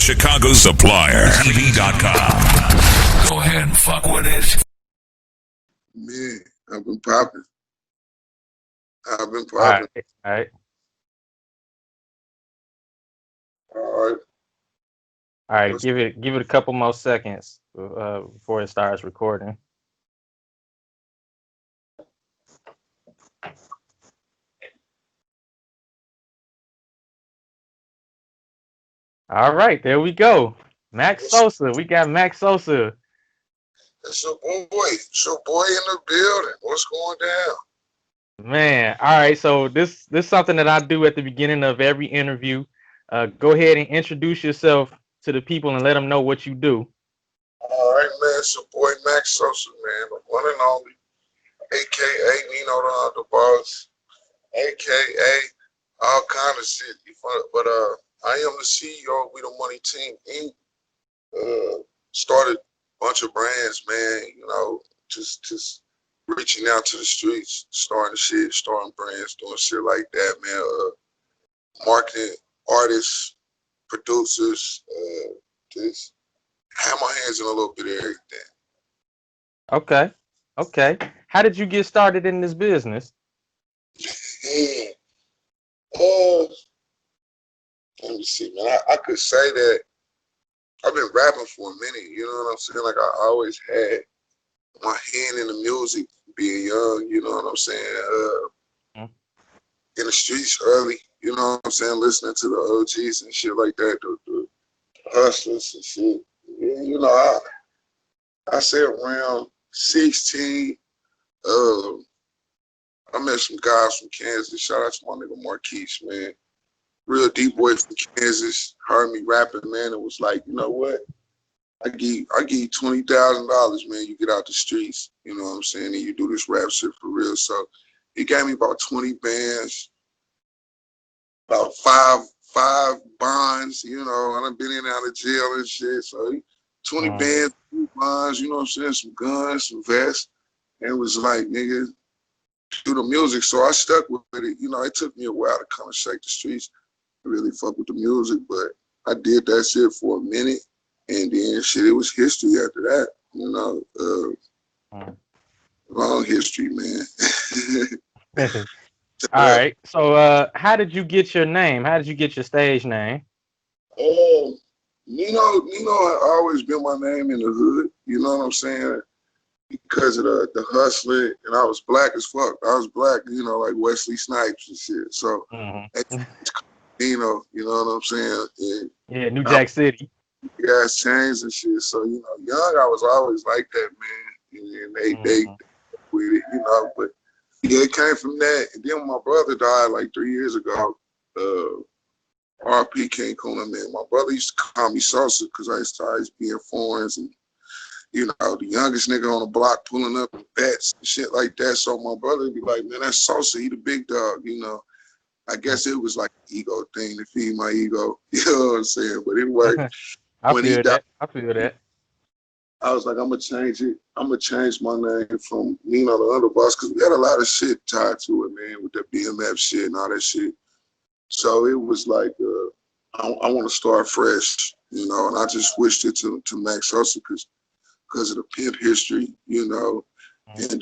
Chicago's supplier. TV.com. Go ahead and fuck with it. Man, I've been popping. All right. All right. Give it a couple more seconds before it starts recording. All right, there we go. Mac Sosa. We got Mac Sosa. It's your boy. It's your boy in the building. What's going down? Man, all right. So this is something that I do at the beginning of every interview. Go ahead and introduce yourself to the people and let them know what you do. All right, man. It's your boy Mac Sosa, man. The one and only, a.k.a. Nino the Underboss, a.k.a. all kind of shit. But I am the CEO of We the Money Team Inc. Started a bunch of brands, man. You know, just reaching out to the streets, starting brands, doing shit like that, man. Marketing, artists, producers, just have my hands in a little bit of everything. Okay. How did you get started in this business? Let me see, man. I could say that I've been rapping for a minute, you know what I'm saying? Like, I always had my hand in the music, being young, you know what I'm saying? In the streets early, you know what I'm saying? Listening to the OGs and shit like that, the hustlers and shit. Yeah, you know, I say around 16, I met some guys from Kansas. Shout out to my nigga Marquise, man. Real deep boy from Kansas. Heard me rapping, man. It was like, you know what? I give you $20,000, man. You get out the streets, you know what I'm saying? And you do this rap shit for real. So he gave me about 20 bands, about five bonds, you know, and I've been in and out of jail and shit. So 20 bands, 2 bonds, you know what I'm saying? Some guns, some vests. And it was like, nigga, do the music. So I stuck with it. You know, it took me a while to come and shake the streets, really fuck with the music, but I did that shit for a minute. And then shit, it was history after that, you know. Long history, man. All right. So how did you get your name? How did you get your stage name? Nino had always been my name in the hood, you know what I'm saying? Because of the hustling, and I was black as fuck. I was black, you know, like Wesley Snipes and shit. So Nino, you know what I'm saying? And yeah, New Jack City. Gas chains and shit. So, you know, young, I was always like that, man. And they with it, you know. But yeah, it came from that. And then when my brother died like 3 years ago, RP King Kuna, man. My brother used to call me Sosa because I used to always be in foreigns and, you know, the youngest nigga on the block pulling up bets and shit like that. So my brother would be like, man, that's Sosa. He the big dog, you know. I guess it was like an ego thing to feed my ego. You know what I'm saying? But it worked. I feel that. I was like, I'm gonna change it. I'm gonna change my name from Nino the Underboss because we had a lot of shit tied to it, man, with the BMF shit and all that shit. So it was like, I want to start fresh, you know, and I just switched it to Mac Sosa because of the pimp history, you know, and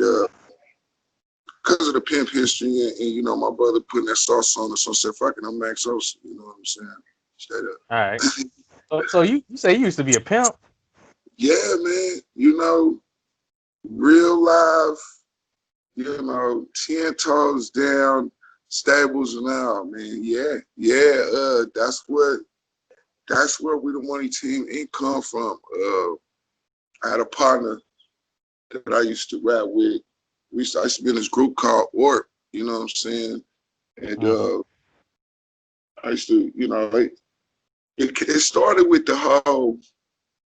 because of the pimp history and, you know, my brother putting that sauce on it, so I said, fuck it, I'm Mac Sosa, you know what I'm saying? Straight up. All right. So you say you used to be a pimp? Yeah, man. You know, real live, you know, 10 toes down, stables now, man. Yeah. That's where We the Money Team Inc. come from. I had a partner that I used to rap with. I used to be in this group called Org, you know what I'm saying? And I used to, you know, it started with the whole,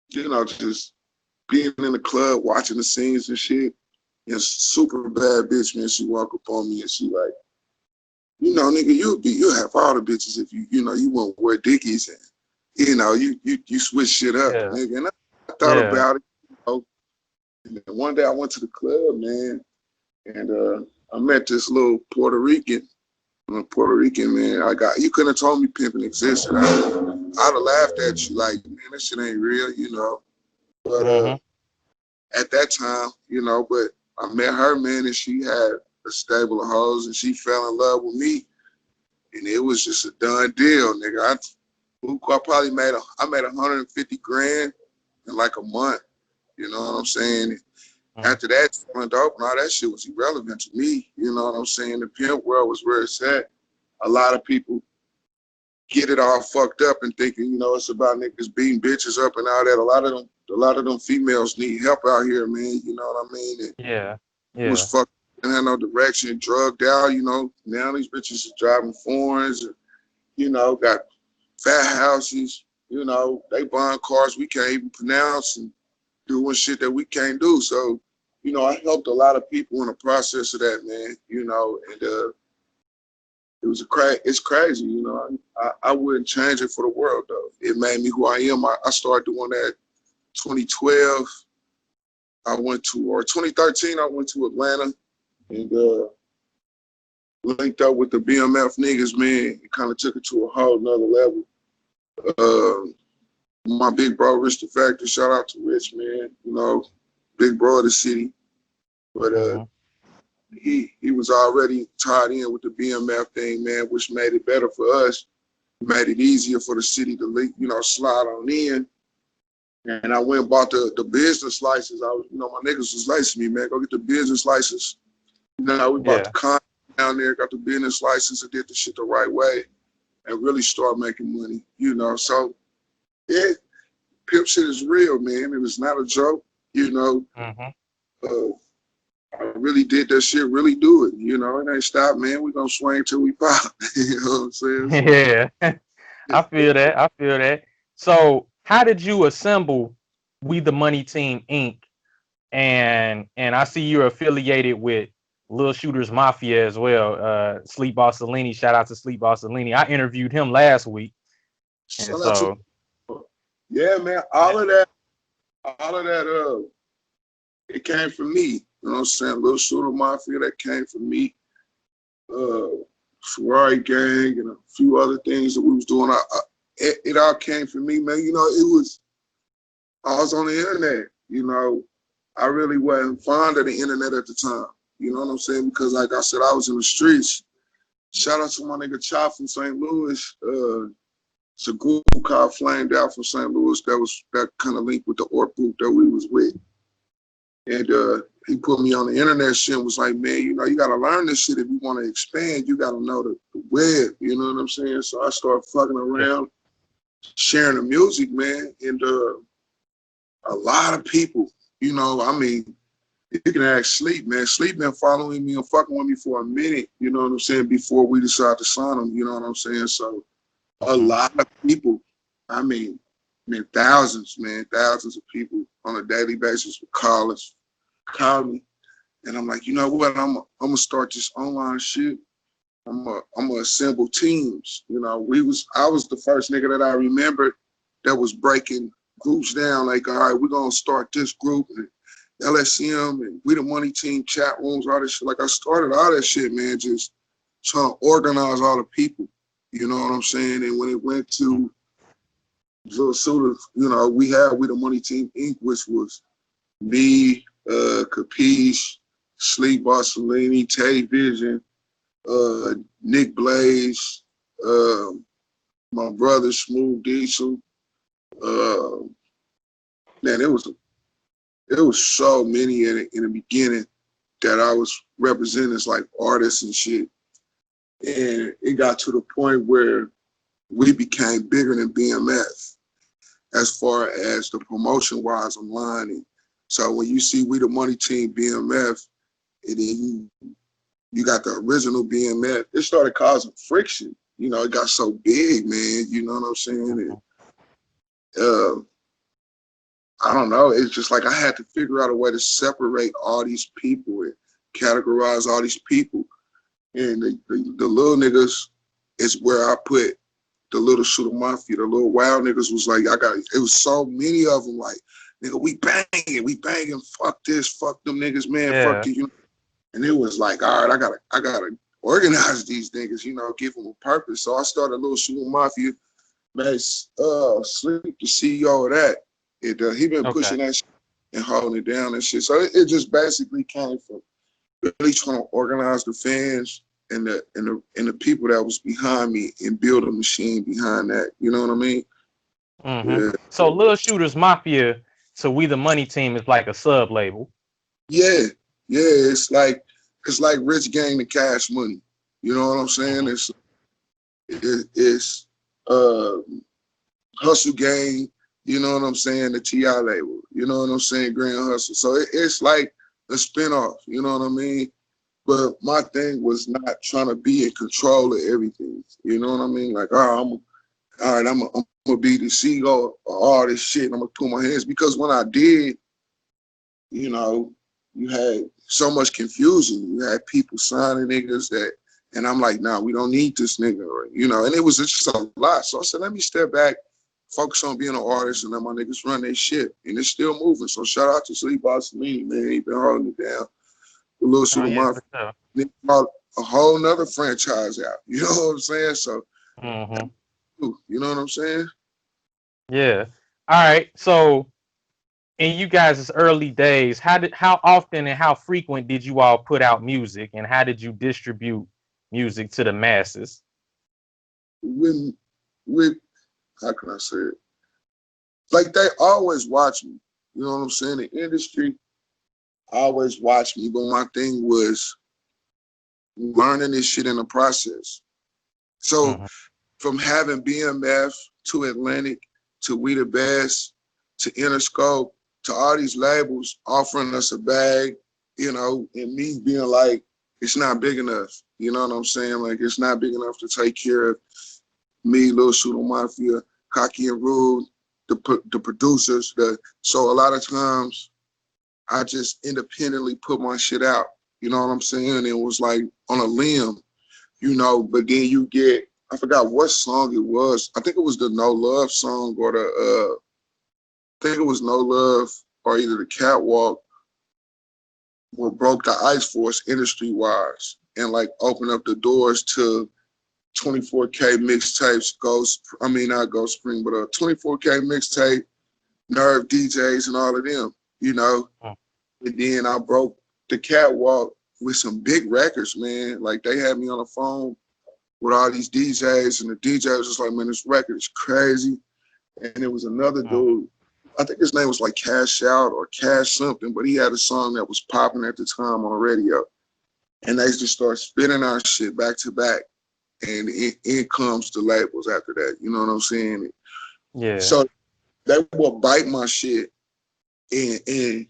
you know, just being in the club, watching the scenes and shit. And super bad bitch, man, she walk up on me and she like, you know, nigga, you have all the bitches if you know, you won't wear dickies and, you know, you switch shit up, nigga. And I thought about it, you know. And then one day I went to the club, man, and I met this little Puerto Rican I'm a Puerto Rican, man. You couldn't have told me pimping existed. I'd have laughed at you like, man, this shit ain't real, you know. But at that time, you know, but I met her, man, and she had a stable of hoes, and she fell in love with me, and it was just a done deal, nigga. I probably made 150 grand in like a month. You know what I'm saying? After that, selling dope and all that shit was irrelevant to me. You know what I'm saying? The pimp world was where it's at. A lot of people get it all fucked up and thinking, you know, it's about niggas beating bitches up and all that. A lot of them females need help out here, man. You know what I mean? Yeah. Was fucked and had no direction, drugged out. You know, now these bitches are driving foreigns, and, you know, got fat houses. You know, they buying cars we can't even pronounce and doing shit that we can't do. So, you know, I helped a lot of people in the process of that, man. You know, and it's crazy. You know, I wouldn't change it for the world though. It made me who I am. I started doing that 2012. 2013. I went to Atlanta and linked up with the BMF niggas, man. It kind of took it to a whole nother level. My big bro, Rich the Factor, shout out to Rich, man. You know, big bro of the city. But he was already tied in with the BMF thing, man, which made it better for us. Made it easier for the city to link, you know, slide on in. And I went and bought the business license. You know, my niggas was licensing me, man. Go get the business license. You know, we bought the con down there, got the business license, and did the shit the right way, and really start making money. You know, so pimp shit is real, man. It is not a joke. You know, I really did that shit. Really do it. You know, it ain't stop, man. We gonna swing till we pop. You know what I'm saying? So, Yeah. I feel that. So how did you assemble We the Money Team Inc? And I see you're affiliated with Lil Shooter's Mafia as well. Sleep Boss Salini, shout out to Sleep Boss Salini. I interviewed him last week. And so yeah, man, all of that, it came from me. You know what I'm saying? Lil Shooter Mafia, that came from me. Ferrari Gang and a few other things that we was doing. It all came from me, man. You know, I was on the internet, you know. I really wasn't fond of the internet at the time. You know what I'm saying? Because like I said, I was in the streets. Shout out to my nigga Chop from St. Louis. It's a group called Flamed Out from St. Louis that kind of linked with the Orc group that we was with. And he put me on the internet shit and was like, man, you know, you got to learn this shit if you want to expand. You got to know the web, you know what I'm saying? So I started fucking around, sharing the music, man. And a lot of people, you know, I mean, you can ask Sleep, man. Sleep been following me and fucking with me for a minute, you know what I'm saying, before we decided to sign him, you know what I'm saying? So a lot of people, I mean, thousands of people on a daily basis would call me. And I'm like, you know what, I'm gonna start this online shit. I'm gonna assemble teams. You know, I was the first nigga that I remember that was breaking groups down, like, all right, we're gonna start this group and LSM and We the Money Team chat rooms, all this shit. Like I started all that shit, man, just trying to organize all the people. You know what I'm saying? And when it went to sort of, you know, we had We the Money Team Inc., which was me, Capiche, Sleep Boss Salini, Tay Vision, Nick Blaze, my brother Smooth Diesel. Man, it was so many in the beginning that I was representing as like artists and shit. And it got to the point where we became bigger than BMF as far as the promotion wise online. And so when you see We the Money Team BMF, and then you got the original BMF, it started causing friction. You know, it got so big, man. You know what I'm saying? And, I don't know. It's just like I had to figure out a way to separate all these people and categorize all these people. And the little niggas is where I put the Little Shooter Mafia. The little wild niggas was like, it was so many of them like, nigga, we banging, fuck this, fuck them niggas, man, fuck you. And it was like, all right, I gotta organize these niggas, you know, give them a purpose. So I started Little Shooter Mafia, made Sleep the CEO of that. He been pushing that shit and holding it down and shit. So it just basically came from really trying to organize the fans and the people that was behind me and build a machine behind that. You know what I mean? Mm-hmm. Yeah. So Little Shooters Mafia to We the Money Team is like a sub label. Yeah. It's like Rich Gang to Cash Money. You know what I'm saying? It's Hustle Gang. You know what I'm saying? The T.I. label. You know what I'm saying? Grand Hustle. So it's like a spinoff. You know what I mean? But my thing was not trying to be in control of everything. You know what I mean? Like, I'm gonna be the CEO of all this shit. And I'm gonna put my hands, because when I did, you know, you had so much confusion. You had people signing niggas and I'm like, nah, we don't need this nigga, you know. And it was just a lot. So I said, let me step back, focus on being an artist, and let my niggas run their shit. And it's still moving. So shout out to Sleep Bossini, man. He been holding it down. The Little Shooter Mafia. They brought a whole nother franchise out. You know what I'm saying? So, you know what I'm saying? Yeah. All right. So in you guys' early days, how often and how frequent did you all put out music, and how did you distribute music to the masses? With how can I say it? Like, they always watch me. You know what I'm saying? The industry always watched me, but my thing was learning this shit in the process. So from having BMF to Atlantic to We the Best to Interscope to all these labels offering us a bag, you know, and me being like, it's not big enough. You know what I'm saying? Like, it's not big enough to take care of me, Lil Shooter Mafia, Cocky and Rude, the producers. So a lot of times I just independently put my shit out. You know what I'm saying? It was like on a limb, you know, but then you get, I forgot what song it was. I think it was the No Love song or I think it was No Love or either the Catwalk, what broke the ice for us industry-wise and like opened up the doors to 24K mixtapes, not Ghost Spring, but a 24K mixtape, Nerve DJs and all of them, you know. And then I broke the Catwalk with some big records, man. Like, they had me on the phone with all these DJs, and the DJ was just like, man, this record is crazy. And it was another dude, I think his name was like Cash Out or Cash something, but he had a song that was popping at the time on the radio. And they just started spinning our shit back to back. And in comes the labels after that. You know what I'm saying? Yeah. So they will bite my shit and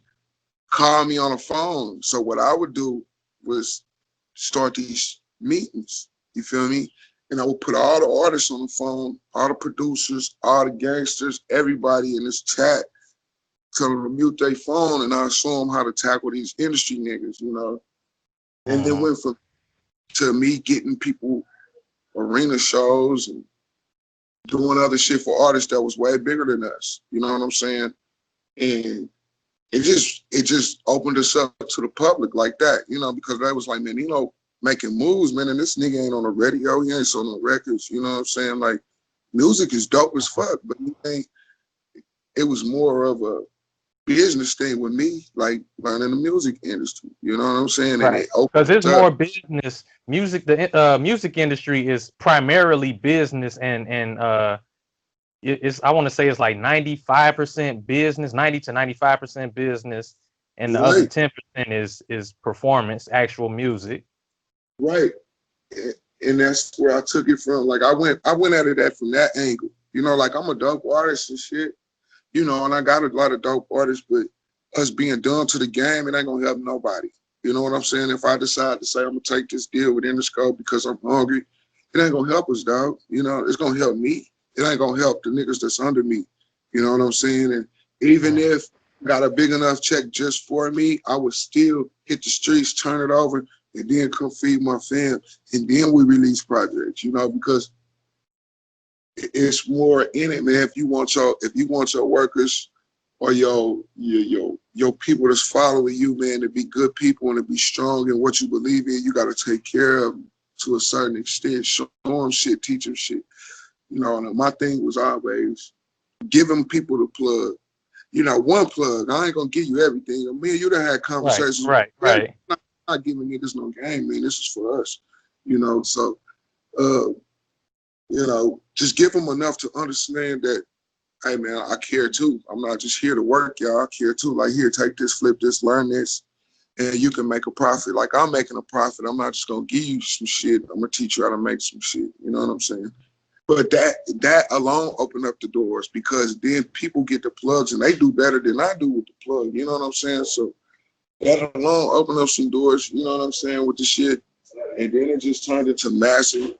call me on the phone. So what I would do was start these meetings. You feel me? And I would put all the artists on the phone, all the producers, all the gangsters, everybody in this chat, tell them to mute their phone, and I'll show them how to tackle these industry niggas, you know? And then went to me getting people arena shows and doing other shit for artists that was way bigger than us. You know what I'm saying? And it just opened us up to the public like that, you know, because they was like, man, Nino making moves, man, and this nigga ain't on the radio, he ain't on no records, you know what I'm saying? Like, music is dope as fuck, but it was more of a business thing with me, like learning the music industry, you know what I'm saying? Right. Because it's more business. Music, the music industry is primarily business, and it's, I want to say it's like 95% business, 90 to 95% business, and the other 10% is performance, actual music. Right. And that's where I took it from. Like, I went at it from that angle. You know, like, I'm a dope artist and shit, you know, and I got a lot of dope artists, but us being done to the game, it ain't gonna help nobody. You know what I'm saying? If I decide to say I'm gonna take this deal with Interscope because I'm hungry, it ain't gonna help us, dog. You know, it's gonna help me. It ain't gonna help the niggas that's under me. You know what I'm saying? And even if I got a big enough check just for me, I would still hit the streets, turn it over, and then come feed my fam. And then we release projects, you know, because it's more in it, man. If you want your workers or your people that's following you, man, to be good people and to be strong in what you believe in, you got to take care of them. to a certain extent, show them shit, teach them shit. You know, and my thing was always giving people the plug. You know, one plug. I ain't gonna give you everything. Me and you done had conversations. Right. I'm not giving niggas no game, man. This is for us. You know, so you know, just give them enough to understand that, hey man, I care too. I'm not just here to work, y'all. I care too. Like, here, take this, flip this, learn this, and you can make a profit. Like, I'm making a profit. I'm not just gonna give you some shit. I'm gonna teach you how to make some shit. You know what I'm saying? But that alone opened up the doors, because then people get the plugs and they do better than I do with the plug. You know what I'm saying? So that alone opened up some doors, you know what I'm saying, with the shit. And then it just turned into massive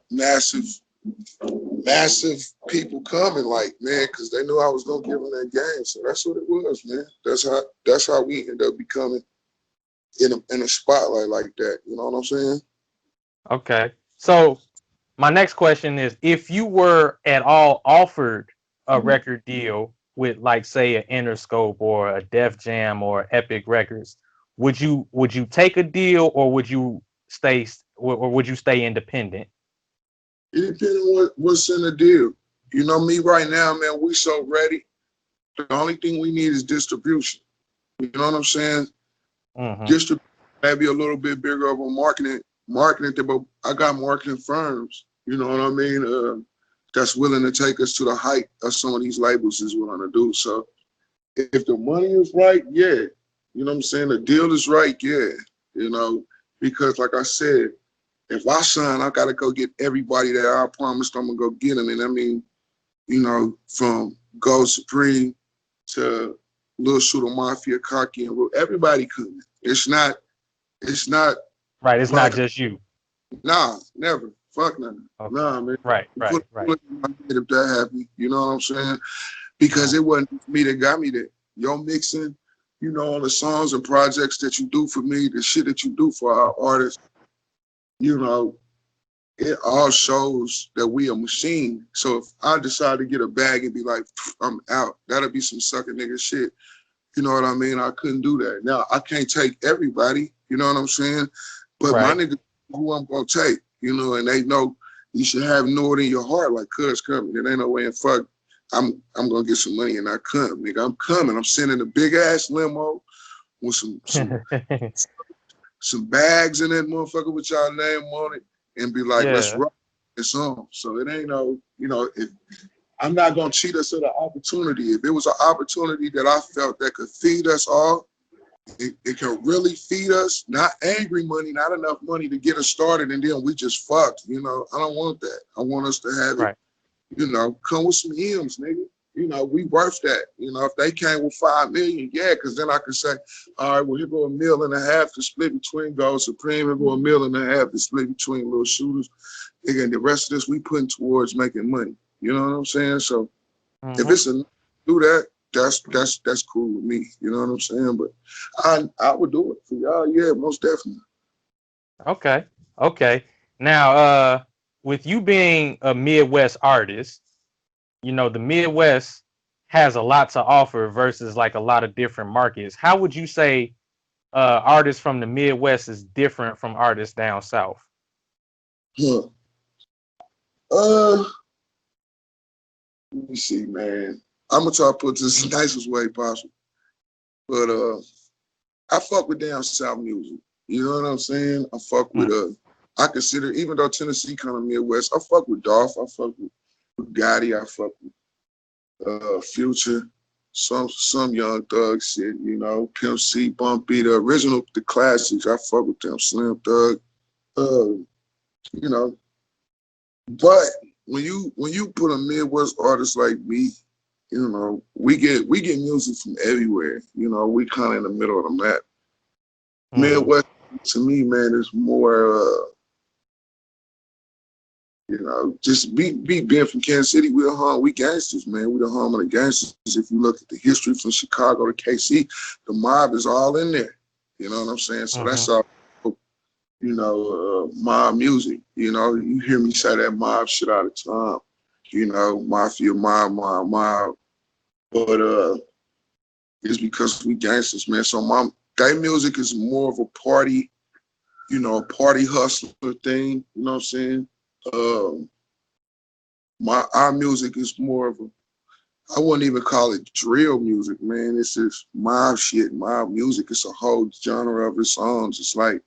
people coming, like, man, because they knew I was gonna give them that game. So that's what it was, man. That's how we end up becoming in a spotlight like that. You know what I'm saying? Okay. So my next question is, if you were at all offered a record deal with, like, say, an Interscope or a Def Jam or Epic Records, would you take a deal, or would you stay independent? It depends on what's in the deal. You know me right now, man, we so ready. The only thing we need is distribution. You know what I'm saying? Distribution, maybe a little bit bigger of a marketing thing, but I got marketing firms, you know what I mean, that's willing to take us to the height of some of these labels is willing to do. So if the money is right, yeah. You know what I'm saying? The deal is right, yeah. You know, because like I said, if I sign, I got to go get everybody that I promised I'm going to go get them. And I mean, you know, from Gold Supreme to Lil Shooter Mafia, Cocky, and everybody coming. It's not Right. It's like, not just you. Nah, never. Fuck nothing. Okay. Nah, man. Right. If that happened, you know what I'm saying? Because it wasn't me that got me there. Your mixing, you know, on the songs and projects that you do for me, the shit that you do for our artists, you know, it all shows that we a machine. So if I decide to get a bag and be like, I'm out, that'll be some sucker nigga shit. You know what I mean? I couldn't do that. Now, I can't take everybody, you know what I'm saying? But my niggas who I'm gonna take, you know, and they know you should know it in your heart, like, cuz coming. There ain't no way in fuck I'm gonna get some money and I come, nigga. I'm coming. I'm sending a big ass limo with some bags in that motherfucker with y'all name on it, and be like, let's rock this on. So it ain't no, you know, if I'm not gonna cheat us of the opportunity. If it was an opportunity that I felt that could feed us all, it can really feed us, not angry money, not enough money to get us started and then we just fucked, you know. I don't want that. I want us to have it, you know, come with some M's, nigga. You know, we worth that. You know, if they came with 5 million, yeah, because then I could say, all right, well, here go $1.5 million to split between Gold Supreme, here go $1.5 million to split between Little Shooters. Again, the rest of this we putting towards making money. You know what I'm saying? So if it's a do that, that's cool with me. You know what I'm saying? But I would do it for y'all, yeah, most definitely. Okay. Now, with you being a Midwest artist, you know, the Midwest has a lot to offer versus like a lot of different markets. How would you say artists from the Midwest is different from artists down south? Let me see, man. I'm gonna try to put this the nicest way possible. But I fuck with down south music. You know what I'm saying? I fuck with I consider, even though Tennessee kind of Midwest, I fuck with Dolph, I fuck with Gotti, I fuck with Future, some Young Thug shit, you know, Pimp C, Bumpy, the original, the classics, I fuck with them, Slim Thug, you know. But when you put a Midwest artist like me, you know, we get music from everywhere. You know, we kind of in the middle of the map. Midwest, to me, man, is more, you know, just being from Kansas City, we gangsters, man. We the home of the gangsters. If you look at the history from Chicago to KC, the mob is all in there. You know what I'm saying? So that's all, you know, mob music. You know, you hear me say that mob shit all the time. You know, Mafia, mob. But it's because we gangsters, man. So their music is more of a party you know, a party hustler thing, you know what I'm saying? Um, our music is more of a, I wouldn't even call it drill music, man. It's just mob shit, mob music. It's a whole genre of its own. It's like,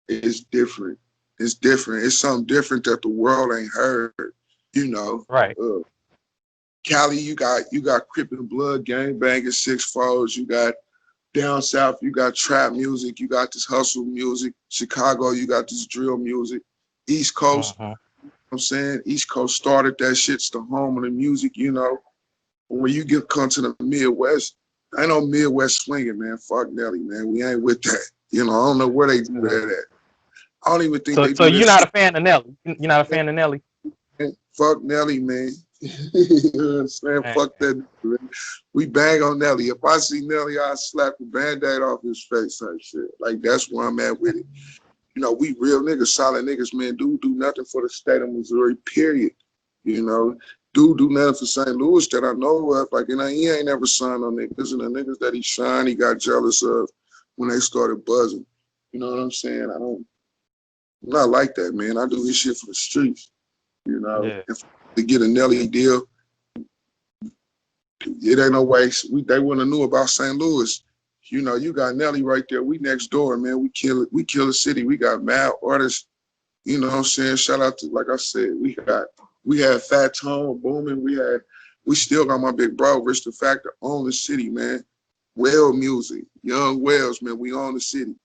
it's different. It's different. It's something different that the world ain't heard, you know. Right. Cali, you got Crip and Blood, gang banging, 6-4s. You got down south, you got trap music. You got this hustle music. Chicago, you got this drill music. East Coast, you know what I'm saying? East Coast started that shit. It's the home of the music, you know. When you come to the Midwest, I know Midwest swinging, man. Fuck Nelly, man. We ain't with that. You know, I don't know where they do that at. I don't even think they So do you're that not shit. a fan of Nelly? You're not a fan of Nelly? Fuck Nelly, man. You know what I'm saying? Man. Fuck that. Man. We bang on Nelly. If I see Nelly, I slap a Band-Aid off his face type shit. Like, that's where I'm at with it. You know, we real niggas, solid niggas, man. Dude do nothing for the state of Missouri, period. You know, dude do nothing for St. Louis that I know of. Like, you know, he ain't never signed on niggas. And the niggas that he signed, he got jealous of when they started buzzing. You know what I'm saying? I'm not like that, man. I do this shit for the streets. You know, Yeah. if to get a Nelly deal, it ain't no way. They wouldn't have knew about St. Louis. You know, you got Nelly right there. We next door, man. We kill it. We kill the city. We got mad artists. You know what I'm saying? Shout out to, like I said, we had Fat Tone booming. We still got my big bro, Rich the Factor, own the city, man. Well music, Young Wells, man. We own the city.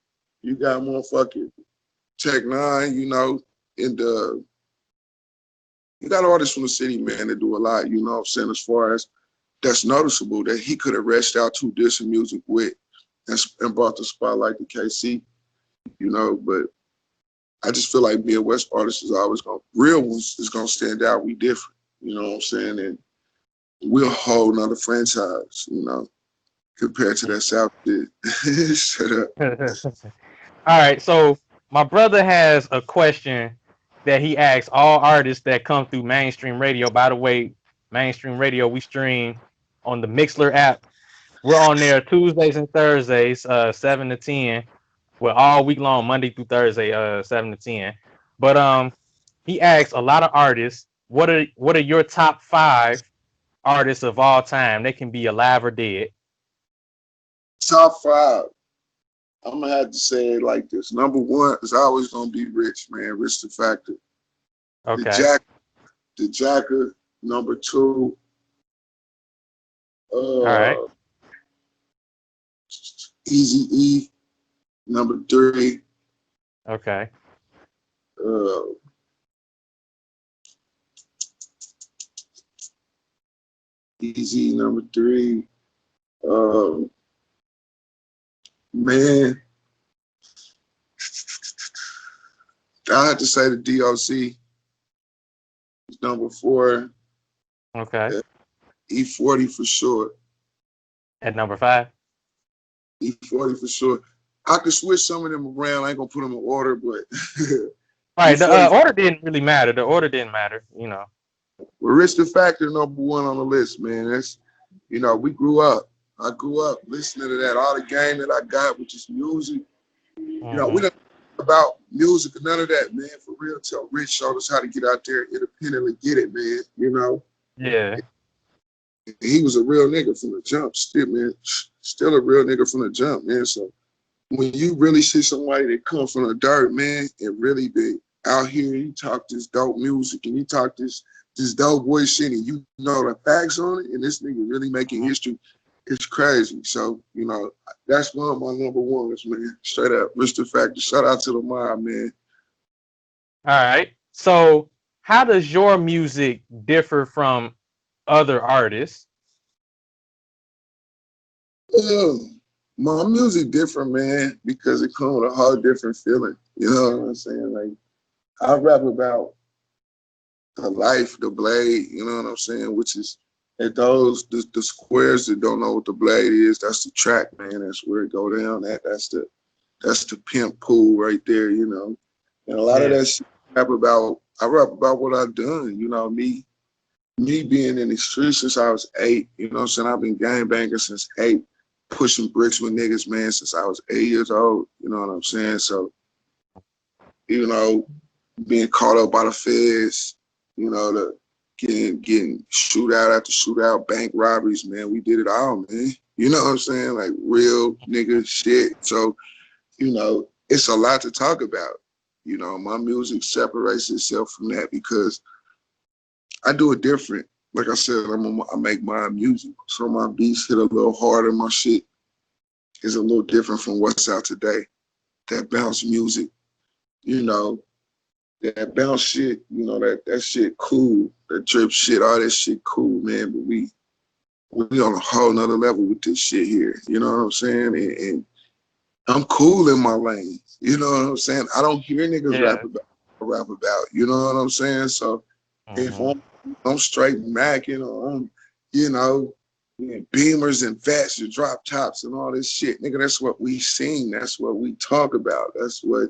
You got motherfucking Tech Nine, you know, and you got artists from the city, man, that do a lot, you know what I'm saying, as far as that's noticeable that he could have reached out to this music with and brought the spotlight to KC, you know, but I just feel like Midwest artists is always real ones is gonna stand out. We different, you know what I'm saying? And we're a whole nother franchise, you know, compared to that South shit. Shut up. All right, so my brother has a question that he asks all artists that come through mainstream radio. By the way, mainstream radio, we stream on the Mixler app. We're on there Tuesdays and Thursdays, 7 to 10. We're all week long, Monday through Thursday, 7 to 10. But he asks a lot of artists, what are your top 5 artists of all time? They can be alive or dead. Top 5. I'm gonna have to say it like this. Number 1 is always gonna be Rich, man. Rich the Factor. Okay. The Jacker. Number 2. All right. Easy E. Number 3. Okay. Easy number 3. Man, I had to say the DOC is number 4. Okay. E40 for sure. At number 5. E40 for sure. I could switch some of them around. I ain't gonna put them in order, but All right. The E40. order didn't really matter. The order didn't matter, you know. Well, Rich the Factor number 1 on the list, man. That's, you know, we grew up. I grew up listening to that. All the game that I got, which is music. You know, we don't about music or none of that, man. For real, till Rich showed us how to get out there independently, get it, man. You know. Yeah. He was a real nigga from the jump, still, man. Still a real nigga from the jump, man. So when you really see somebody that come from the dirt, man, and really be out here, he talk this dope music and he talk this dope boy shit, and you know the facts on it, and this nigga really making history. It's crazy. So, you know, that's one of my number 1s, man. Straight up, Mr. Factor. Shout out to the mob, man. All right. So how does your music differ from other artists? My music different, man, because it comes with a whole different feeling. You know what I'm saying? Like, I rap about the life, the blade, you know what I'm saying? Which is, at those, the squares that don't know what the blade is, that's the track, man. That's where it go down. That's the pimp pool right there, you know. And a lot of that shit I rap about what I've done, you know, me being in the streets since I was 8, you know what I'm saying? I've been gangbanging since 8, pushing bricks with niggas, man, since I was 8 years old, you know what I'm saying? So you know, being caught up by the feds, you know, the getting shootout after shootout, bank robberies, man. We did it all, man. You know what I'm saying? Like real nigga shit. So, you know, it's a lot to talk about. You know, my music separates itself from that because I do it different. Like I said, I make my music. So my beats hit a little harder. My shit is a little different from what's out today. That bounce music, you know, that bounce shit, you know, that shit cool. That drip shit, all that shit cool, man. But we on a whole nother level with this shit here. You know what I'm saying? And I'm cool in my lane. You know what I'm saying? I don't hear niggas rap about. You know what I'm saying? So if I'm straight macking or I'm, you know, Beamers and vets and drop tops and all this shit, nigga, that's what we sing. That's what we talk about. That's what,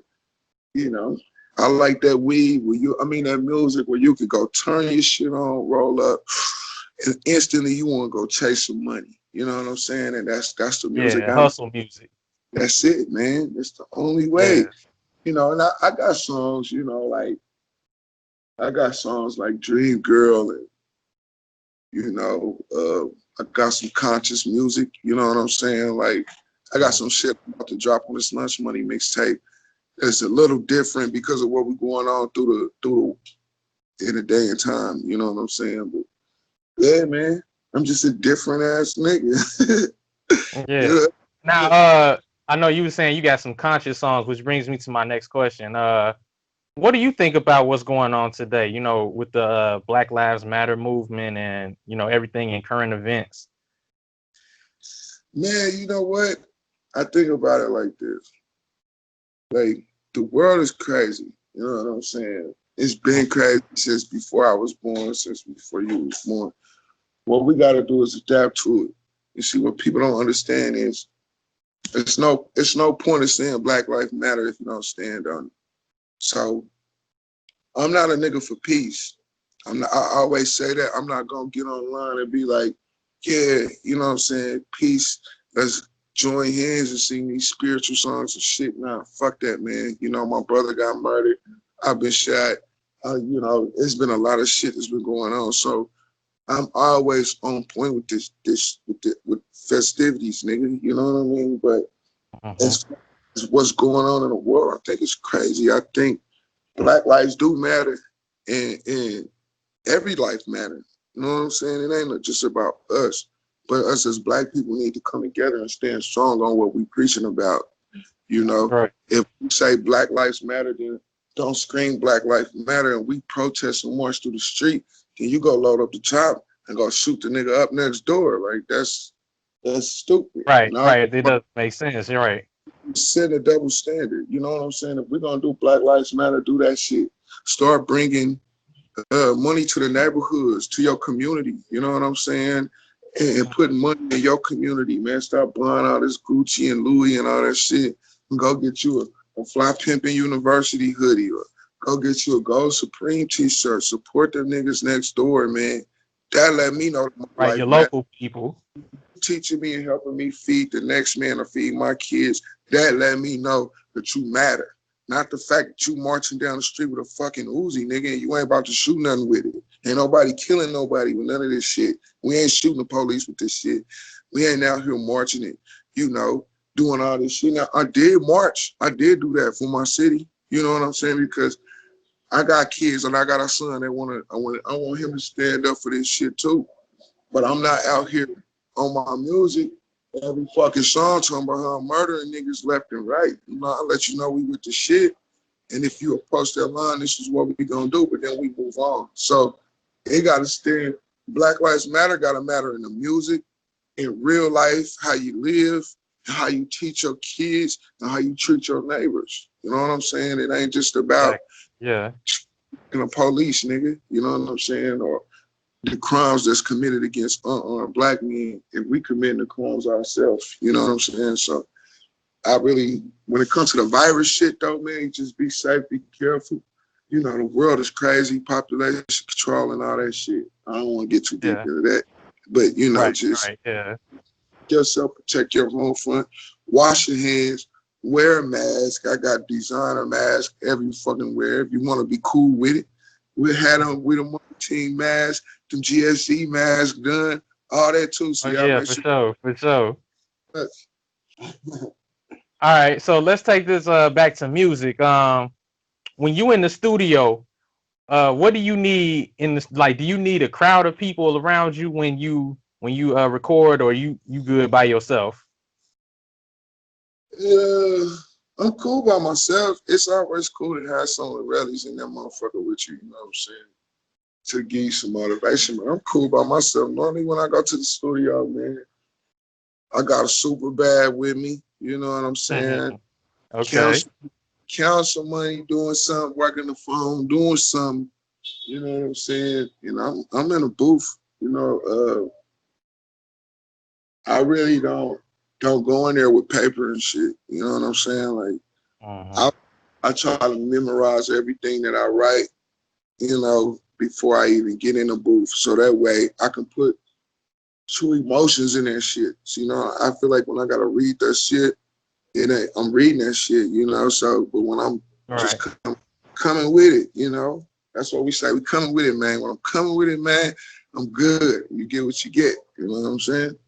you know. I like that weed that music where you could go turn your shit on, roll up, and instantly you want to go chase some money. You know what I'm saying? And that's the music. Yeah, hustle music. That's it, man. It's the only way. Yeah. You know, and I got songs, you know, like I got songs like Dream Girl and, you know, I got some conscious music, you know what I'm saying? Like I got some shit about to drop on this Lunch Money mixtape. It's a little different because of what we're going on through in the day and time, you know what I'm saying? But yeah, man, I'm just a different ass nigga. Yeah. Now, I know you were saying you got some conscious songs, which brings me to my next question. What do you think about what's going on today, you know, with the Black Lives Matter movement and, you know, everything in current events? Man, you know what? I think about it like this. Like, the world is crazy. You know what I'm saying? It's been crazy since before I was born, since before you was born. What we got to do is adapt to it. You see, what people don't understand is it's no point in saying Black Lives Matter if you don't stand on it. So I'm not a nigga for peace. I always say that. I'm not going to get online and be like, yeah, you know what I'm saying, peace, let's join hands and sing these spiritual songs and shit. Nah, fuck that, man. You know, my brother got murdered. I've been shot. You know, it's been a lot of shit that's been going on. So I'm always on point with with festivities, nigga. You know what I mean? But as what's going on in the world, I think it's crazy. I think Black lives do matter, and every life matters. You know what I'm saying? It ain't just about us, but us as Black people need to come together and stand strong on what we preaching about. You know, right. If we say Black lives matter, then don't scream Black lives matter, and we protest and march through the street. Then you go load up the top and go shoot the nigga up next door. Like that's stupid. Right, No, right. It does make sense. You're right. set a double standard. You know what I'm saying? If we're gonna do Black Lives Matter, do that shit. Start bringing money to the neighborhoods, to your community. You know what I'm saying? And putting money in your community, man. Stop buying all this Gucci and Louis and all that shit. And go get you a Fly Pimpin University hoodie, or go get you a Gold Supreme t-shirt. Support the niggas next door, man. That let me know that my Right, life your matters. local people. Teaching me and helping me feed the next man or feed my kids, that let me know that you matter. Not the fact that you marching down the street with a fucking Uzi, nigga, and you ain't about to shoot nothing with it. Ain't nobody killing nobody with none of this shit. We ain't shooting the police with this shit. We ain't out here marching it, you know, doing all this shit. Now, I did march. I did do that for my city. You know what I'm saying? Because I got kids and I got a son that I want him to stand up for this shit too. But I'm not out here on my music every fucking song talking about how I'm murdering niggas left and right. You know, I let you know we with the shit. And if you approach that line, this is what we gonna do, but then we move on. So it gotta stand. Black Lives Matter gotta matter in the music, in real life, how you live, how you teach your kids, and how you treat your neighbors. You know what I'm saying? It ain't just about Yeah. the police, nigga. You know what I'm saying? Or the crimes that's committed against unarmed Black men, if we committing the crimes ourselves. You know what I'm saying? So I really, when it comes to the virus shit though, man, just be safe, be careful. You know, the world is crazy, population control and all that shit. I don't want to get too deep into that. But, you know, just yeah. yourself, protect your home front, wash your hands, wear a mask. I got designer mask every fucking wear. If you want to be cool with it, we had them with them team mask, them GSC masks done, all that too. So Oh y'all yeah, make for sure. sure, for sure. All right, so let's take this back to music. When you in the studio, what do you need in this? Like, do you need a crowd of people around you when you record, or you good by yourself? Yeah, I'm cool by myself. It's always cool to have some rallies in that motherfucker with you. You know what I'm saying? To give you some motivation, man. I'm cool by myself. Normally when I go to the studio, man, I got a super bad with me. You know what I'm saying? Okay. Count some money, doing something, working the phone, doing something. You know what I'm saying? You know, I'm in a booth. You know, I really don't go in there with paper and shit. You know what I'm saying? Like I try to memorize everything that I write, you know, before I even get in the booth. So that way I can put true emotions in that shit. So, you know, I feel like when I gotta read that shit, I'm reading that shit, you know. So, but when I'm just coming with it, you know, that's what we say. We coming with it, man. When I'm coming with it, man, I'm good. You get what you get. You know what I'm saying?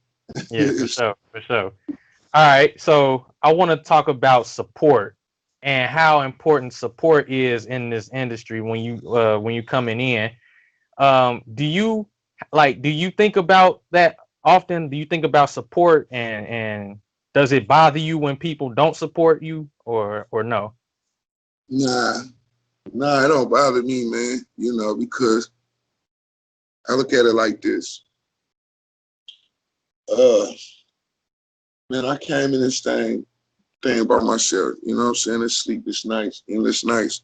Yeah, for sure, for sure. All right, so I want to talk about support and how important support is in this industry when you coming in. Do you think about that often? Do you think about support, and does it bother you when people don't support you, or no? Nah, it don't bother me, man. You know, because I look at it like this. Man, I came in this thing by myself. You know what I'm saying? It's sleepless nights, endless nights,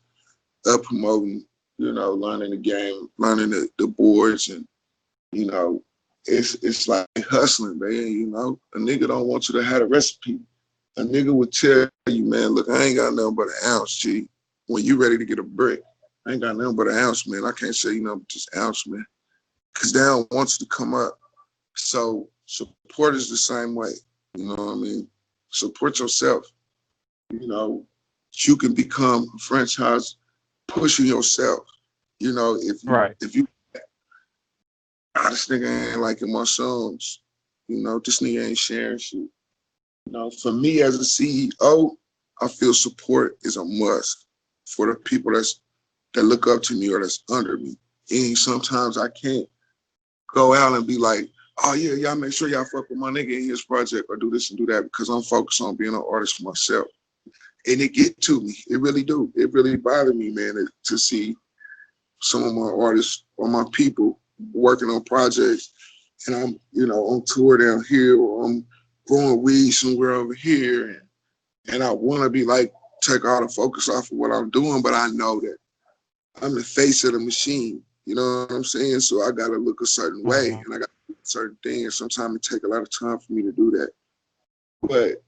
up promoting, you know, learning the game, learning the boards, and you know, it's like hustling, man. You know, a nigga don't want you to have a recipe. A nigga would tell you, man, look, I ain't got nothing but an ounce, G. When you ready to get a brick, I ain't got nothing but an ounce, man. I can't say you know just ounce, man, because they don't want you to come up. So support is the same way. You know what I mean? Support yourself. You know, you can become a franchise pushing yourself. You know, if you this nigga ain't liking my songs, you know, this nigga ain't sharing shit. You know, for me as a CEO, I feel support is a must for the people that look up to me or that's under me. And sometimes I can't go out and be like, oh yeah, y'all make sure y'all fuck with my nigga in his project or do this and do that because I'm focused on being an artist for myself. And it get to me. It really do. It really bothered me, man, to see some of my artists or my people working on projects and I'm, you know, on tour down here or I'm growing weed somewhere over here and I want to be like, take all the focus off of what I'm doing, but I know that I'm the face of the machine. You know what I'm saying? So I got to look a certain way and I got to do certain things. Sometimes it take a lot of time for me to do that. But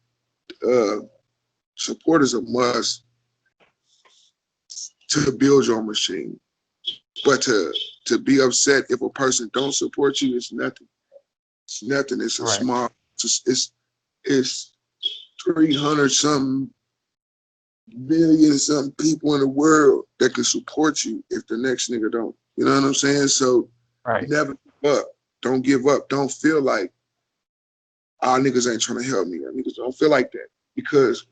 support is a must to build your machine. But to be upset if a person don't support you, it's nothing. It's nothing. It's a small. It's 300 something billion something people in the world that can support you if the next nigga don't. You know what I'm saying? So never give up. Don't give up. Don't feel like our niggas ain't trying to help me. Our niggas don't feel like that because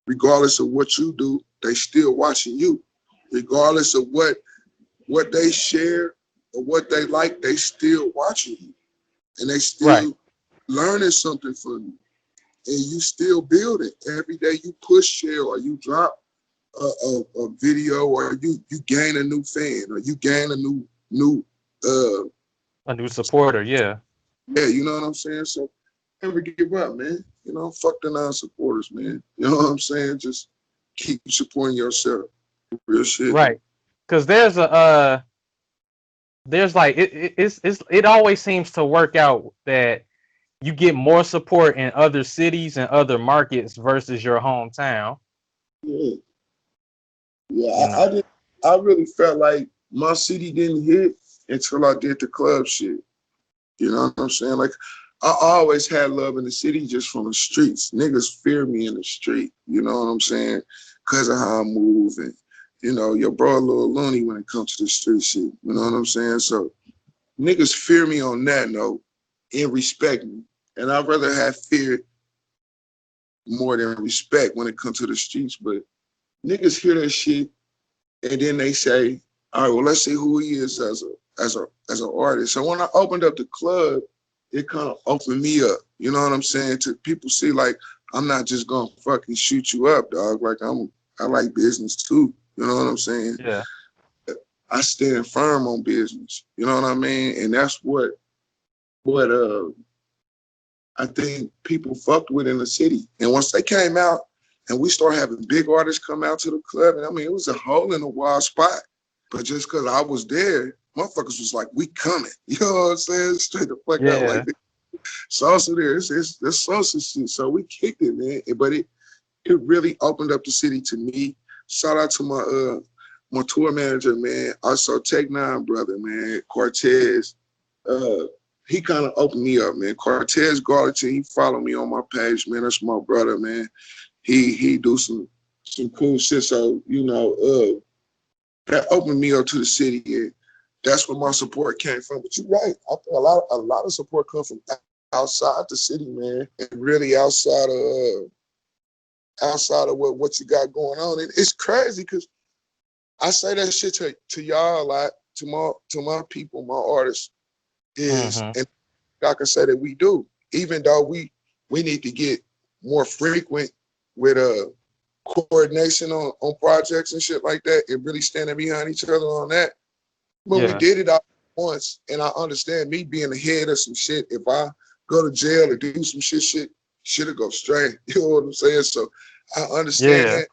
regardless of what you do, they still watching you. Regardless of what they share or what they like, they still watching you. And they still learning something from you. And you still build it. Every day you push share or you drop a video or you gain a new fan or you gain a new supporter, yeah. Yeah, you know what I'm saying? So never give up, man. You know, fuck the non-supporters, man. You know what I'm saying? Just keep supporting yourself. Real shit. Right. Cause there's like it always seems to work out that you get more support in other cities and other markets versus your hometown. Yeah. Yeah, I really felt like my city didn't hit until I did the club shit. You know what I'm saying? Like I always had love in the city just from the streets. Niggas fear me in the street, you know what I'm saying? Because of how I move and, you know, your bro a little loony when it comes to the street shit, you know what I'm saying? So niggas fear me on that note and respect me. And I'd rather have fear more than respect when it comes to the streets. But niggas hear that shit and then they say, all right, well, let's see who he is as an artist. So when I opened up the club, it kind of opened me up. You know what I'm saying? To people see, like, I'm not just gonna fucking shoot you up, dog. Like I like business too. You know what I'm saying? Yeah. I stand firm on business. You know what I mean? And that's what I think people fucked with in the city. And once they came out and we started having big artists come out to the club, and I mean, it was a hole in the wall spot. But just because I was there, motherfuckers was like, we coming. You know what I'm saying? Straight the fuck out like this. Sosa there, it's Sosa shit. So we kicked it, man. But it really opened up the city to me. Shout out to my tour manager, man. Also Tech Nine brother, man, Cortez. He kind of opened me up, man. Cortez Garlington, he followed me on my page, man. That's my brother, man. He do some cool shit. So, you know, that opened me up to the city, and that's where my support came from. But you're right. I think a lot of support comes from outside the city, man, and really outside of what you got going on. And it's crazy because I say that shit to y'all a lot, to my people, my artists, is and I can say that we do, even though we need to get more frequent with coordination on projects and shit like that, and really standing behind each other on that. But we did it all once, and I understand me being the head of some shit. If I go to jail or do some shit'll go straight. You know what I'm saying? So I understand that.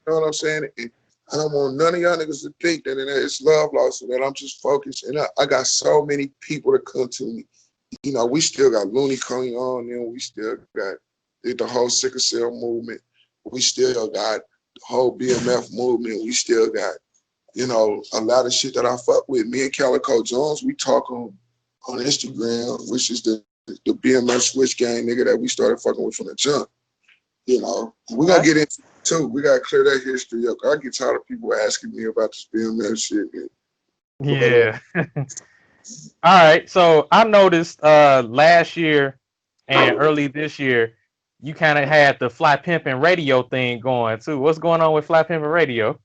You know what I'm saying? And I don't want none of y'all niggas to think that it's love lost and that I'm just focused. And I got so many people that come to me. You know, we still got Looney coming on, and we still got the whole sickle cell movement. We still got the whole BMF movement. We still got, you know, a lot of shit that I fuck with. Me and Calico Jones, we talk on Instagram, which is the BMF Switch gang nigga that we started fucking with from the jump. You know, we're gonna get into it too. We gotta clear that history up. I get tired of people asking me about this BMF shit. Yeah. All right. So I noticed last year and early this year, you kind of had the Fly Pimpin Radio thing going too. What's going on with Fly Pimpin Radio?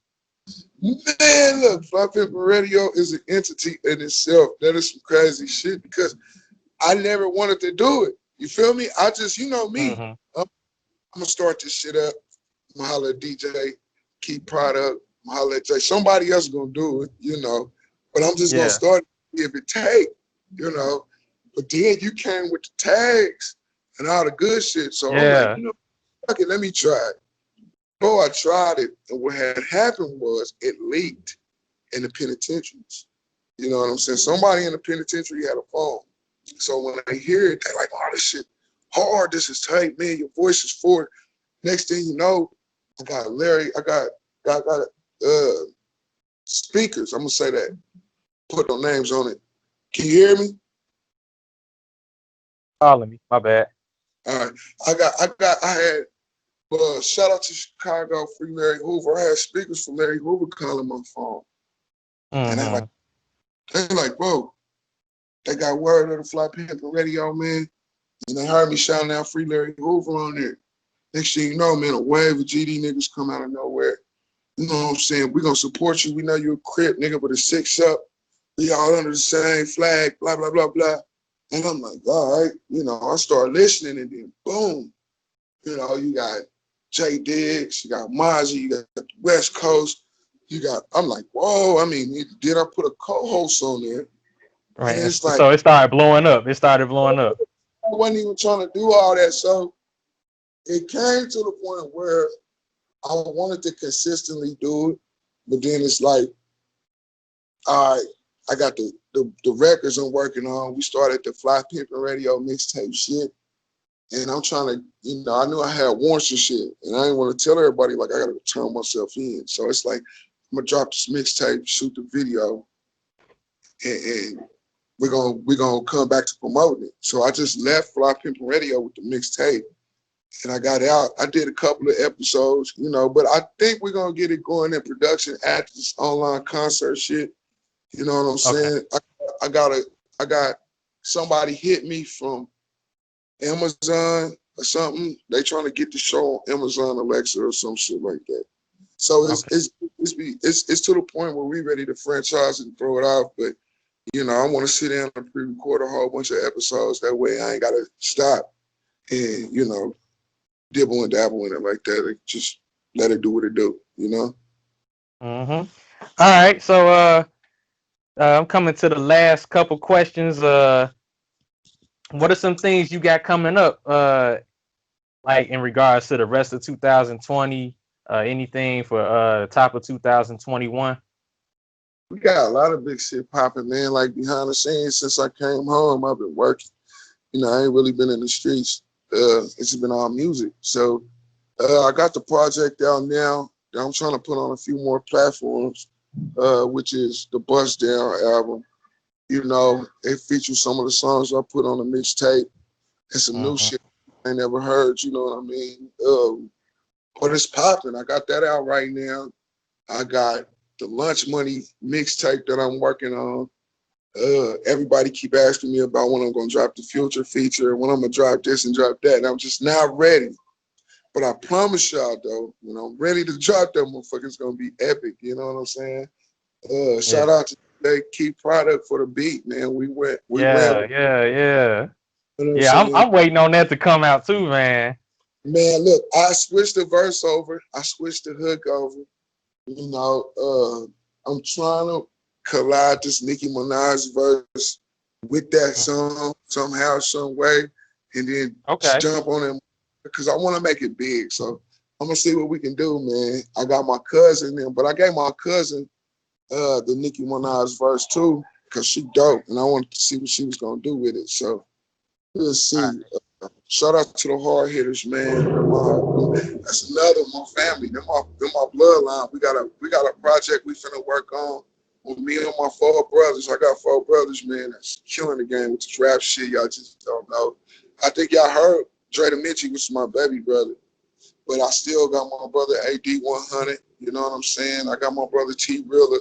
Man, look, Fly Pimpin Radio is an entity in itself. That is some crazy shit because I never wanted to do it. You feel me? I just, you know me. I'm gonna start this shit up. I'm gonna holler at DJ, keep product, I'm gonna holler at Jay. Somebody else gonna do it, you know. But I'm just gonna start it if it take, you know. But then you came with the tags and all the good shit. So I'm like, you know, fuck it, let me try it. So I tried it, and what had happened was it leaked in the penitentiaries. You know what I'm saying? Somebody in the penitentiary had a phone. So when they hear it, they're like, oh, this shit hard, this is tight, man, your voice is forward. Next thing you know, I got speakers, I'm gonna say that. Put no names on it. Can you hear me? Calling me, my bad. All right. I had shout out to Chicago, Free Larry Hoover. I had speakers from Larry Hoover calling my phone. And they're like, bro, they got word of the Fly Pimpin Radio, man. And they heard me shouting out Free Larry Hoover on there. Next thing you know, man, a wave of GD niggas come out of nowhere. You know what I'm saying? We're going to support you. We know you're a Crip nigga with a 6 up. We all under the same flag, blah, blah, blah, blah. And I'm like, all right. You know, I start listening, and then boom. You know, you got Jay Diggs, you got Mozzie, you got the West Coast. I'm like, whoa. I mean, did I put a co-host on there? Right. And it's like, so it started blowing up. I wasn't even trying to do all that. So it came to the point where I wanted to consistently do it, but then it's like, all right, I got the records I'm working on. We started the Fly Pimpin Radio mixtape shit, and I'm trying to, you know, I knew I had warrants and shit, and I didn't want to tell everybody, like, I got to turn myself in. So it's like, I'm going to drop this mixtape, shoot the video, and we're gonna come back to promoting it. So I just left Fly Pimpin Radio with the mixtape, and I got out. I did a couple of episodes, you know, but I think we're gonna get it going in production after this online concert shit. You know what I'm saying? I got somebody hit me from Amazon or something. They trying to get the show on Amazon Alexa or some shit like that. So it's to the point where we ready to franchise and throw it off. But you know, I want to sit down and pre-record a whole bunch of episodes. That way, I ain't gotta stop and you know dibble and dabble in it like that. Like, just let it do what it do. You know. All right, so I'm coming to the last couple questions. What are some things you got coming up? Like in regards to the rest of 2020, anything for the top of 2021? We got a lot of big shit popping, man. Like behind the scenes, since I came home, I've been working. You know, I ain't really been in the streets. It's been all music. So I got the project out now. I'm trying to put on a few more platforms, which is the Bust Down album. You know, it features some of the songs I put on the mixtape and some new shit I ain't never heard. You know what I mean? But it's popping. I got that out right now. I got the Lunch Money mixtape that I'm working on. Everybody keep asking me about when I'm gonna drop the Future feature, when I'm gonna drop this and drop that, and I'm just not ready. But I promise y'all though, when I'm ready to drop that motherfucker, it's gonna be epic. You know what I'm saying? Shout out to the Key Product for the beat, man. We went. Yeah. You know what I'm Yeah, saying? I'm waiting on that to come out too, man. Man, look, I switched the verse over. I switched the hook over. You know, I'm trying to collide this Nicki Minaj verse with that song somehow, some way, and then jump on it because I want to make it big. So I'm gonna see what we can do, man. I got my cousin in, but I gave my cousin the Nicki Minaj verse too because she dope, and I wanted to see what she was gonna do with it. So we'll see. Shout out to the hard hitters, man. That's another my family. They're my bloodline. We got a project we finna work on with me and my 4 brothers. I got 4 brothers, man. That's killing the game with this rap shit. Y'all just don't know. I think y'all heard Dre Da Vinci was my baby brother, but I still got my brother AD 100. You know what I'm saying? I got my brother T Rilla.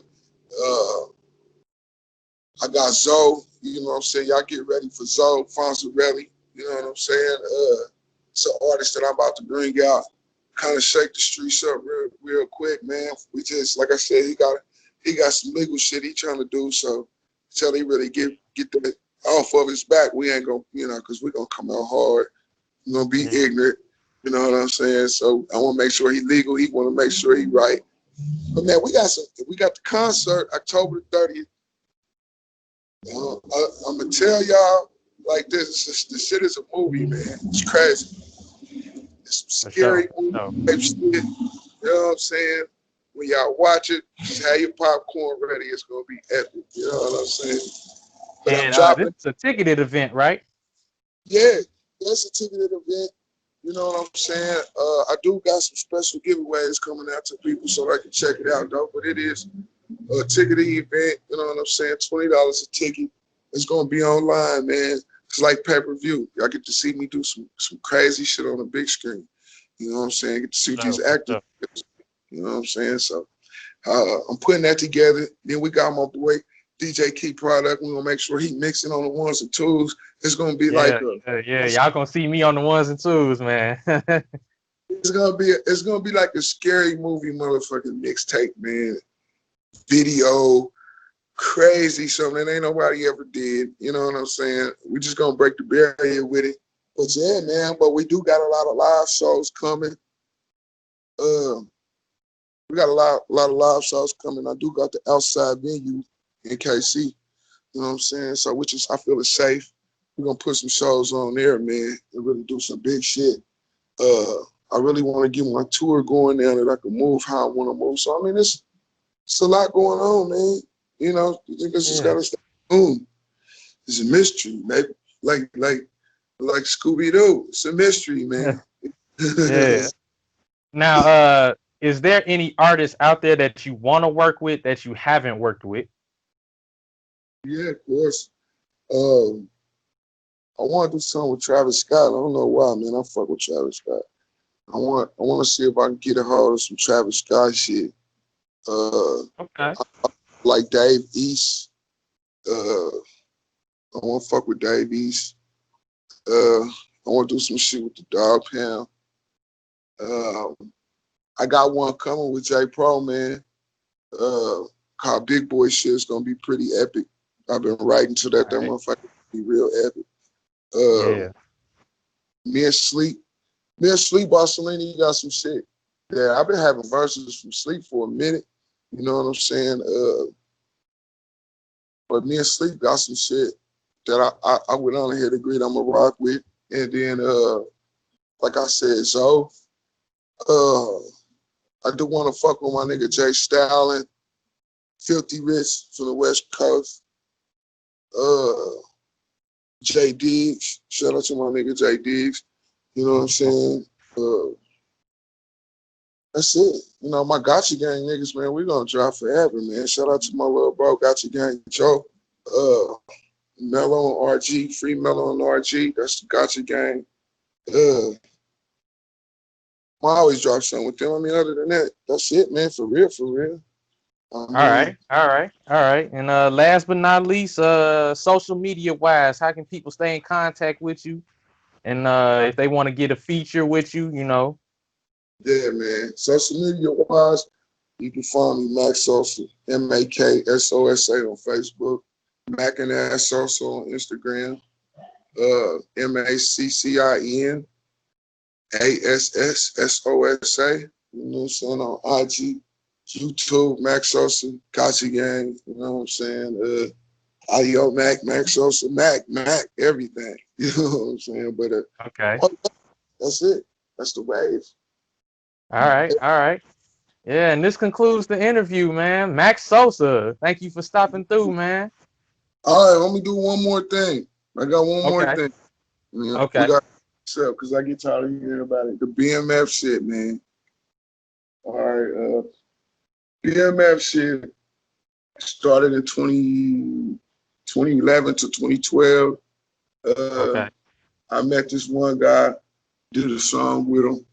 I got Zoe. You know what I'm saying? Y'all get ready for Zoe Fonzarelli. You know what I'm saying? It's an artist that I'm about to bring out, kind of shake the streets up real quick, man. We just, like I said, he got some legal shit he trying to do. So until he really get that off of his back, we ain't gonna, you know, because we're gonna come out hard. We're gonna be ignorant. You know what I'm saying? So I want to make sure he legal. He want to make sure he right. But man, we got the concert October 30th. I'm gonna tell y'all like this. The shit is a movie, man. It's crazy. It's some scary movie type shit. You know what I'm saying? When y'all watch it, just have your popcorn ready. It's gonna be epic. You know what I'm saying? But And I'm dropping. this is a ticketed event, right? Yeah, that's a ticketed event. You know what I'm saying? I do got some special giveaways coming out to people so they can check it out, though. But it is a ticketed event. You know what I'm saying? $20 a ticket. It's gonna be online, man. It's like pay-per-view. Y'all get to see me do some crazy shit on the big screen. You know what I'm saying? Get to see these actors. You know what I'm saying? So I'm putting that together. Then we got my boy DJ Key Product. We're gonna make sure he mixing on the ones and twos. It's gonna be y'all gonna see me on the ones and twos, man. It's gonna be like a scary movie motherfucking mixtape, man. Video, crazy, something that ain't nobody ever did. You know what I'm saying? We just gonna break the barrier with it. But yeah, man, but we do got a lot of live shows coming. We got a lot of live shows coming. I do got the outside venue in KC. You know what I'm saying? So which is I feel is safe. We're gonna put some shows on there, man, and really do some big shit. I really want to get my tour going now that I can move how I want to move. So I mean it's a lot going on, man. You know, you think this just gotta stay tuned. It's a mystery, maybe like Scooby-Doo. It's a mystery, man. Yeah. Now, is there any artists out there that you want to work with that you haven't worked with? Yeah, of course. I want to do something with Travis Scott. I don't know why, man. I fuck with Travis Scott. I want to see if I can get a hold of some Travis Scott shit. Okay. Like Dave East. I want to fuck with Dave East. I want to do some shit with the Dog Pound. I got one coming with J Pro, man. Called Big Boy Shit. It's gonna be pretty epic. I've been writing to that. That motherfucker be real epic. Yeah. Me and Sleep Barcelona, you got some shit. Yeah, I've been having verses from Sleep for a minute. You know what I'm saying? But me and Sleep got some shit that I went on ahead and agreed I'm gonna rock with. And then like I said, Zoe, I do want to fuck with my nigga Jay Stalin, Filthy Rich from the West Coast. Jay Diggs, shout out to my nigga Jay Diggs. You know what I'm saying? That's it. You know, my Gotcha Gang niggas, man, we gonna drive forever, man. Shout out to my little bro, Gotcha Gang Joe. Mello on RG, Free Mello on RG. That's the Gotcha Gang. I always drop something with them. I mean, other than that, that's it, man. For real, for real. All right. And last but not least, social media wise, how can people stay in contact with you? And if they want to get a feature with you, you know. Yeah, man. Social media wise, you can find me Mac Sosa, MAKSOSA on Facebook, Mac and Ass Sosa on Instagram, MACCIN ASSSOSA, you know what I'm saying, on IG, YouTube, Mac Sosa, Gotcha Gang, you know what I'm saying, IO Mac, Mac Sosa, Mac, everything, you know what I'm saying, but okay, that's it, that's the wave. All right. Yeah, and this concludes the interview, man. Mac Sosa, thank you for stopping through, man. All right, let me do one more thing. I got one more thing. Yeah, okay. We got because I get tired of hearing about it. The BMF shit, man. All right, BMF shit started in 2011 to 2012. Okay. I met this one guy, did a song with him,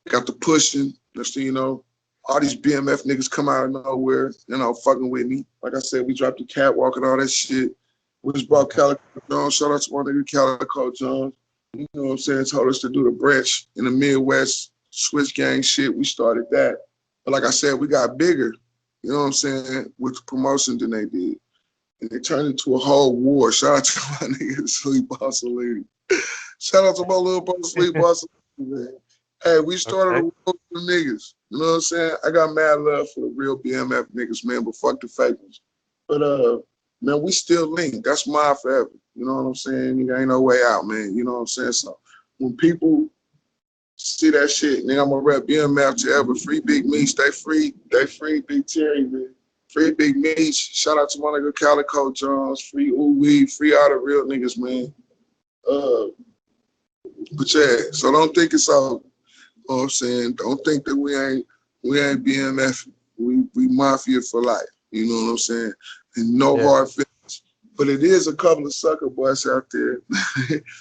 got the pushing. Next thing you know, all these BMF niggas come out of nowhere, you know, fucking with me. Like I said, we dropped the catwalk and all that shit. We just brought Calico Jones. Shout out to my nigga Calico Jones. You know what I'm saying? Told us to do the branch in the Midwest Switch Gang shit. We started that. But like I said, we got bigger, you know what I'm saying, with the promotion than they did. And it turned into a whole war. Shout out to my nigga Sleep Barcelona. Shout out to my little bro Sleep Barcelona, man. Hey, we started a war with the niggas. You know what I'm saying? I got mad love for the real BMF niggas, man, but fuck the fake ones. But man, we still linked. That's my forever. You know what I'm saying? There ain't no way out, man. You know what I'm saying? So when people see that shit, nigga, I'm gonna rep BMF to ever. Free Big Meech, they free Big Terry, man. Free Big Meech. Shout out to my nigga Calico Jones. Free Ooh Wee. Free all the real niggas, man. But yeah, so don't think it's all. You know what I'm saying? Don't think that we ain't BMF. We Mafia for life. You know what I'm saying? And no hard feelings. But it is a couple of sucker boys out there.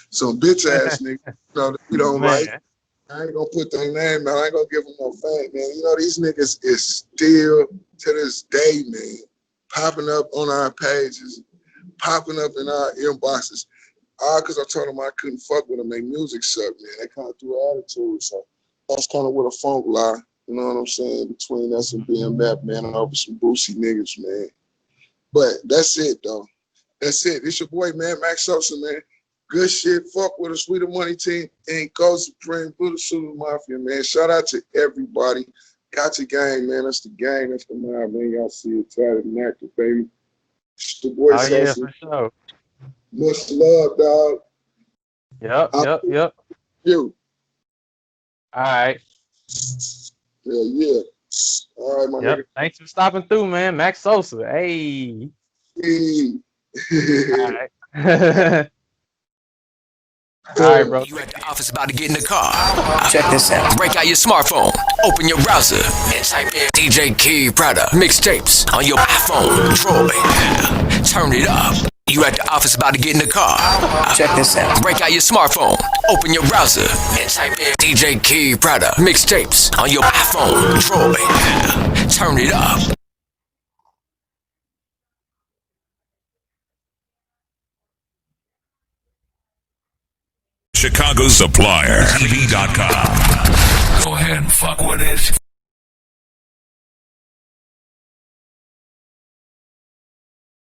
Some bitch ass niggas, you know, that we don't like. I ain't gonna put their name out. I ain't gonna give them no fame, man. You know, these niggas is still to this day, man, popping up on our pages, popping up in our inboxes. All because I told them I couldn't fuck with them. Their music sucked, man. They kind of threw an attitude. So that's kind of where the funk lie. You know what I'm saying? Between us and BMF, man, and over some boosie niggas, man. But that's it, though. That's it. It's your boy, man, Mac Sosa, man. Good shit. Fuck with a Sweeter Money team. And Go Supreme, Blue Super Mafia, man. Shout out to everybody. Gotcha Gang, man. That's the gang. That's the mob, man. Y'all see it. Tatted and active, baby. It's the boy Sosa. Yeah, for sure. Much love, dog. Yep. You. All right. Yeah. All right, my nigga. Thanks for stopping through, man. Mac Sosa. Hey. All right. All right, bro. You at the office about to get in the car. Check this out. Break out your smartphone, open your browser, and type in DJ Key Product mixtapes on your iPhone, Android. Turn it up. You at the office about to get in the car. Check this out. Break out your smartphone, open your browser, and type in DJ Kid Prada mixtapes on your iPhone. Troy, turn it up. Chicago supplier TV.com. Go ahead and fuck with it.